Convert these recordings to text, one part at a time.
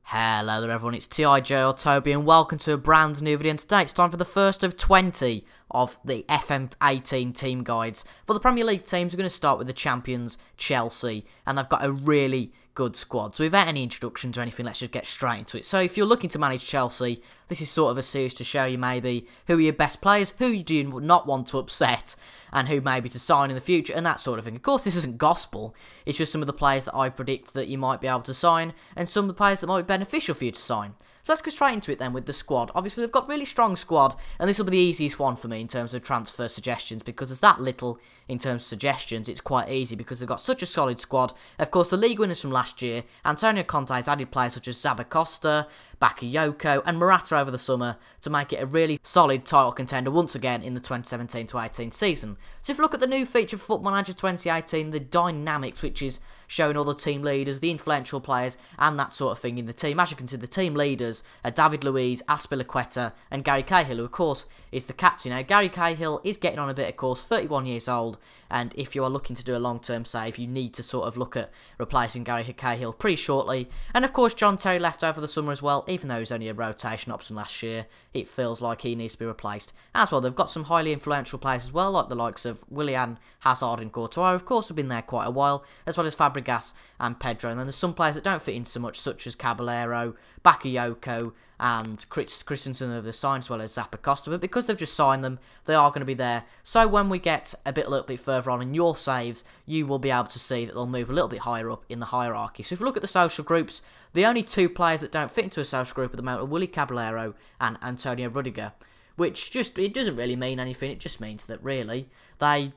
Hello there everyone, it's TIJ or Toby and welcome to a brand new video. And today it's time for the first of 20 of the FM18 team guides. For the Premier League teams, we're going to start with the champions, Chelsea, and they've got a really good squad. So without any introductions or anything, let's just get straight into it. So if you're looking to manage Chelsea, this is sort of a series to show you maybe who are your best players, who you do not want to upset, and who maybe to sign in the future, and that sort of thing. Of course, this isn't gospel. It's just some of the players that I predict that you might be able to sign, and some of the players that might be beneficial for you to sign. So let's go straight into it then with the squad. Obviously, they've got a really strong squad, and this will be the easiest one for me in terms of transfer suggestions, because there's that little in terms of suggestions. It's quite easy because they've got such a solid squad. Of course, the league winners from last year, Antonio Conte has added players such as Costa, Bakayoko and Morata over the summer to make it a really solid title contender once again in the 2017-18 season. So if you look at the new feature for Football Manager 2018, the dynamics, which is showing all the team leaders, the influential players and that sort of thing in the team. As you can see, the team leaders are David Luiz, Azpilicueta and Gary Cahill, who of course is the captain. Now Gary Cahill is getting on a bit, of course, 31 years old, and if you are looking to do a long-term save, you need to sort of look at replacing Gary Cahill pretty shortly. And of course, John Terry left over the summer as well, even though he was only a rotation option last year. It feels like he needs to be replaced. As well, they've got some highly influential players as well, like the likes of Willian, Hazard and Courtois, of course, have been there quite a while, as well as Fabregas and Pedro. And then there's some players that don't fit in so much, such as Caballero, Bakayoko and Christensen of the sign, as well as Costa. But because they've just signed them, they are going to be there. So when we get a little bit further on in your saves, you will be able to see that they'll move a little bit higher up in the hierarchy. So if you look at the social groups, the only two players that don't fit into a social group at the moment are Willy Caballero and Antonio Rudiger, which it doesn't really mean anything. It just means that really they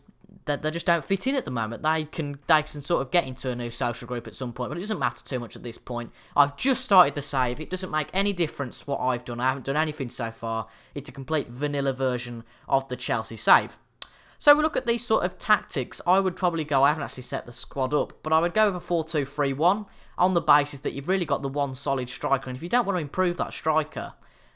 just don't fit in at the moment. They can sort of get into a new social group at some point, but it doesn't matter too much at this point. I've just started the save. It doesn't make any difference what I've done. I haven't done anything so far. It's a complete vanilla version of the Chelsea save. So we look at these sort of tactics. I would probably go, I haven't actually set the squad up, but I would go with a 4-2-3-1 on the basis that you've really got the one solid striker. And if you don't want to improve that striker,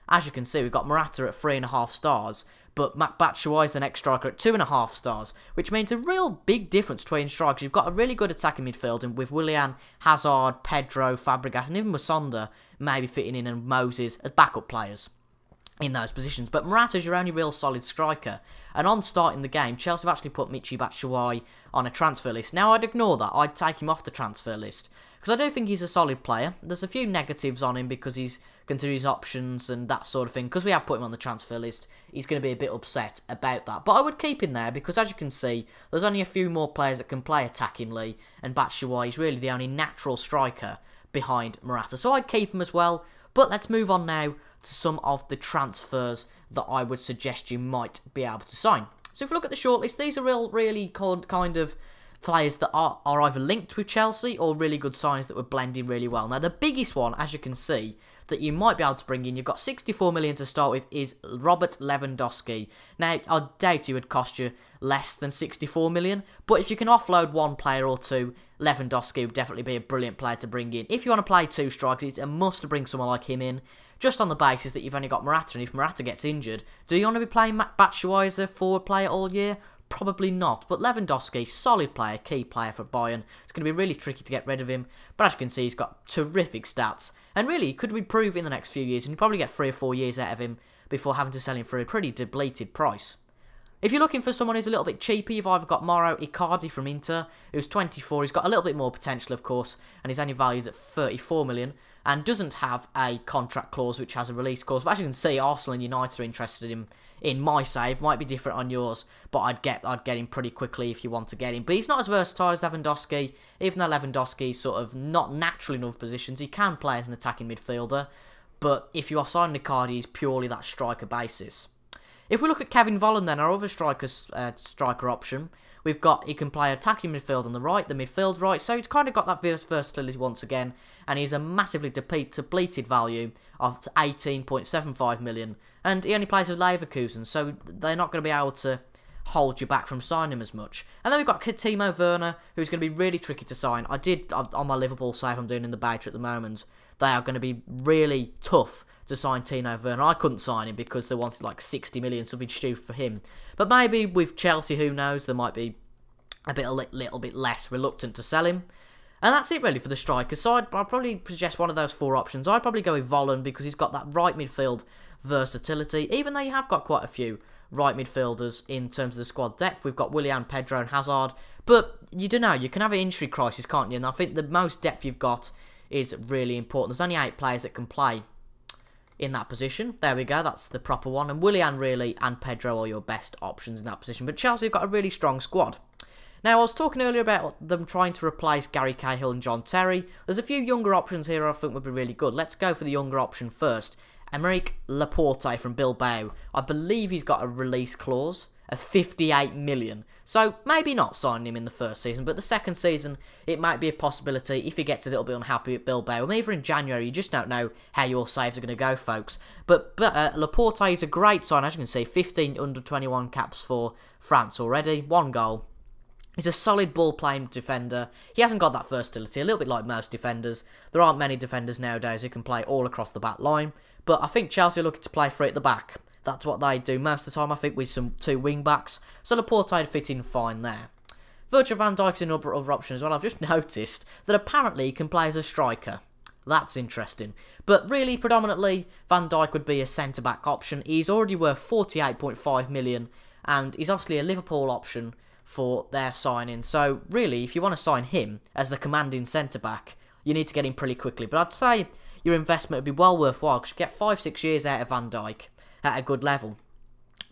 as you can see, we've got Morata at 3.5 stars, but Matt Batshuayi is the next striker at 2.5 stars, which means a real big difference between strikers. You've got a really good attacking midfield, and with Willian, Hazard, Pedro, Fabregas, and even Musonda maybe fitting in, and Moses as backup players in those positions. But Morata's your only real solid striker, and on starting the game, Chelsea have actually put Michy Batshuayi on a transfer list. Now, I'd ignore that. I'd take him off the transfer list, because I do think he's a solid player. There's a few negatives on him because he's considering his options and that sort of thing. Because we have put him on the transfer list, he's going to be a bit upset about that. But I would keep him there because, as you can see, there's only a few more players that can play attackingly, and Batshuayi is really the only natural striker behind Morata. So I'd keep him as well. But let's move on now to some of the transfers that I would suggest you might be able to sign. So if you look at the shortlist, these are really kind of players that are either linked with Chelsea or really good signs that would blend in really well. Now, the biggest one, as you can see, that you might be able to bring in, you've got 64 million to start with, is Robert Lewandowski. Now, I doubt he would cost you less than 64 million, but if you can offload one player or two, Lewandowski would definitely be a brilliant player to bring in. If you want to play two strikers, it's a must to bring someone like him in, just on the basis that you've only got Morata, and if Morata gets injured, do you want to be playing Batshuayi as a forward player all year? Probably not, but Lewandowski, solid player, key player for Bayern. It's going to be really tricky to get rid of him, but as you can see, he's got terrific stats, and really, he could improve in the next few years, and you probably get 3 or 4 years out of him before having to sell him for a pretty depleted price. If you're looking for someone who's a little bit cheaper, you've either got Mauro Accardi from Inter, who's 24, he's got a little bit more potential, of course, and he's only valued at 34 million, and doesn't have a contract clause, which has a release clause. But as you can see, Arsenal and United are interested in my save. Might be different on yours, but I'd get him pretty quickly if you want to get him. But he's not as versatile as Lewandowski, even though Lewandowski's sort of not naturally in other positions. He can play as an attacking midfielder, but if you are signing Accardi, he's purely that striker basis. If we look at Kevin Volland, then, our other striker option, we've got, he can play attacking midfield on the right, the midfield right, so he's kind of got that versatility once again, and he's a massively depleted value of 18.75 million, and he only plays with Leverkusen, so they're not going to be able to hold you back from signing him as much. And then we've got Timo Werner, who's going to be really tricky to sign. On my Liverpool save I'm doing in the beta at the moment, they are going to be really tough to sign Timo Werner. I couldn't sign him because they wanted like 60 million, something stupid for him. But maybe with Chelsea, who knows, there might be a little bit less reluctant to sell him. And that's it really for the striker side. I'd probably suggest one of those 4 options. I'd probably go with Volland because he's got that right midfield versatility, even though you have got quite a few right midfielders in terms of the squad depth. We've got Willian, Pedro and Hazard, but you don't know, you can have an injury crisis, can't you? And I think the most depth you've got is really important. There's only 8 players that can play in that position. There we go, that's the proper one. And Willian really and Pedro are your best options in that position. But Chelsea have got a really strong squad. Now, I was talking earlier about them trying to replace Gary Cahill and John Terry. There's a few younger options here I think would be really good. Let's go for the younger option first. Aymeric Laporte from Bilbao. I believe he's got a release clause of 58 million. So, maybe not signing him in the first season, but the second season, it might be a possibility if he gets a little bit unhappy at Bilbao. Either in January, you just don't know how your saves are going to go, folks. But Laporte is a great sign, as you can see. 15 under-21 caps for France already. 1 goal. He's a solid ball-playing defender. He hasn't got that versatility, a little bit like most defenders. There aren't many defenders nowadays who can play all across the back line. But I think Chelsea are looking to play free at the back. That's what they do most of the time, I think, with some 2 wing-backs. So Laporte would fit in fine there. Virgil van Dijk's another option as well. I've just noticed that apparently he can play as a striker. That's interesting. But really, predominantly, Van Dijk would be a centre-back option. He's already worth 48.5 million, and he's obviously a Liverpool option for their signing. So really, if you want to sign him as the commanding centre-back, you need to get him pretty quickly. But I'd say your investment would be well worthwhile because you get 5-6 years out of Van Dijk at a good level.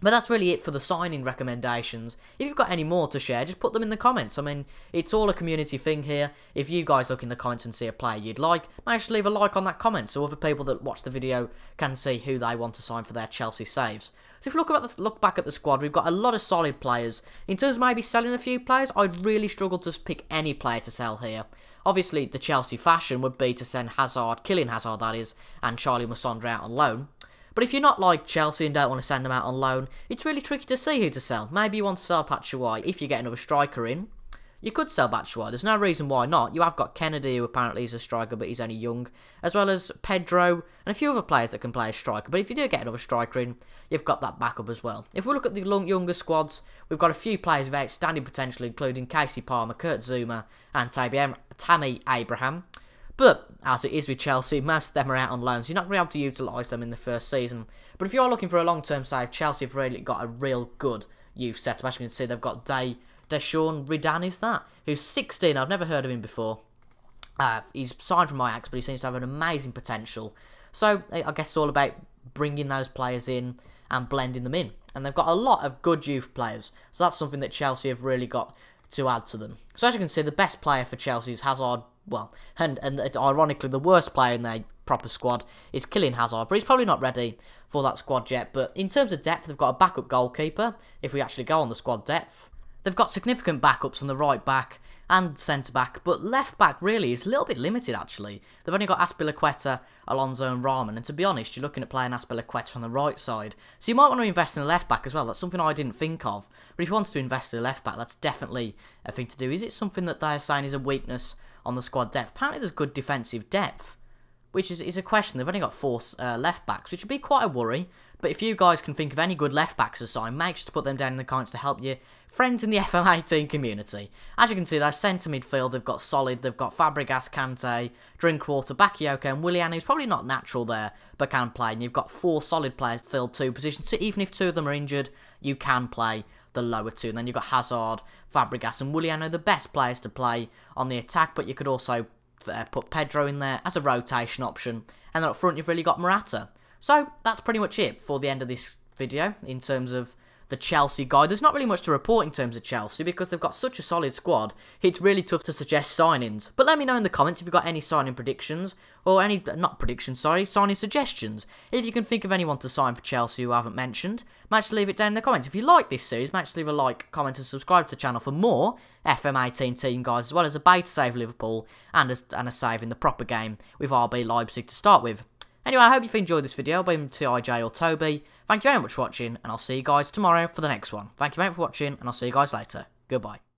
But that's really it for the signing recommendations. If you've got any more to share, just put them in the comments. I mean, it's all a community thing here. If you guys look in the comments and see a player you'd like, make sure to leave a like on that comment so other people that watch the video can see who they want to sign for their Chelsea saves. So if you look back at the squad, we've got a lot of solid players. In terms of maybe selling a few players, I'd really struggle to pick any player to sell here. Obviously, the Chelsea fashion would be to send Hazard, Kylian Hazard that is, and Charlie Musonda out on loan. But if you're not like Chelsea and don't want to send them out on loan, it's really tricky to see who to sell. Maybe you want to sell Batshuayi. If you get another striker in, you could sell Batshuayi. There's no reason why not. You have got Kennedy, who apparently is a striker, but he's only young, as well as Pedro and a few other players that can play as striker. But if you do get another striker in, you've got that backup as well. If we look at the younger squads, we've got a few players with outstanding potential, including Casey Palmer, Kurt Zuma, and Tammy Abraham. But, as it is with Chelsea, most of them are out on loan, so you're not going to be able to utilise them in the first season. But if you're looking for a long-term save, Chelsea have really got a real good youth setup. As you can see, they've got Deshaun Ridan, is that? Who's 16, I've never heard of him before. He's signed from Ajax, but he seems to have an amazing potential. So, I guess it's all about bringing those players in and blending them in. And they've got a lot of good youth players, so that's something that Chelsea have really got to add to them. So as you can see, the best player for Chelsea is Hazard. Well, and ironically, the worst player in their proper squad is Kylian Hazard, but he's probably not ready for that squad yet. But in terms of depth, they've got a backup goalkeeper, if we actually go on the squad depth. They've got significant backups on the right back and centre-back, but left-back really is a little bit limited, actually. They've only got Azpilicueta, Alonso and Rahman, and to be honest, you're looking at playing Azpilicueta on the right side. So you might want to invest in a left-back as well. That's something I didn't think of. But if you wanted to invest in a left-back, that's definitely a thing to do. Is it something that they're saying is a weakness on the squad depth? Apparently there's good defensive depth, which is a question. They've only got 4 left-backs, which would be quite a worry. But if you guys can think of any good left-backs to sign, make sure to put them down in the comments to help your friends in the FM18 community. As you can see, their centre midfield, they've got solid. They've got Fabregas, Kante, Drinkwater, Bakayoko and Willian, who's probably not natural there, but can play. And you've got 4 solid players to fill 2 positions. So even if 2 of them are injured, you can play the lower 2. And then you've got Hazard, Fabregas and Willian, who are the best players to play on the attack, but you could also put Pedro in there as a rotation option. And then up front, you've really got Morata. So, that's pretty much it for the end of this video in terms of the Chelsea guide. There's not really much to report in terms of Chelsea because they've got such a solid squad. It's really tough to suggest signings. But let me know in the comments if you've got any signing predictions, or any, not predictions, sorry, signing suggestions. If you can think of anyone to sign for Chelsea who I haven't mentioned, make sure to leave it down in the comments. If you like this series, make sure to leave a like, comment and subscribe to the channel for more FM18 team guides, as well as a beta save Liverpool and a save in the proper game with RB Leipzig to start with. Anyway, I hope you've enjoyed this video, by TIJ or Toby. Thank you very much for watching, and I'll see you guys tomorrow for the next one. Thank you very much for watching, and I'll see you guys later. Goodbye.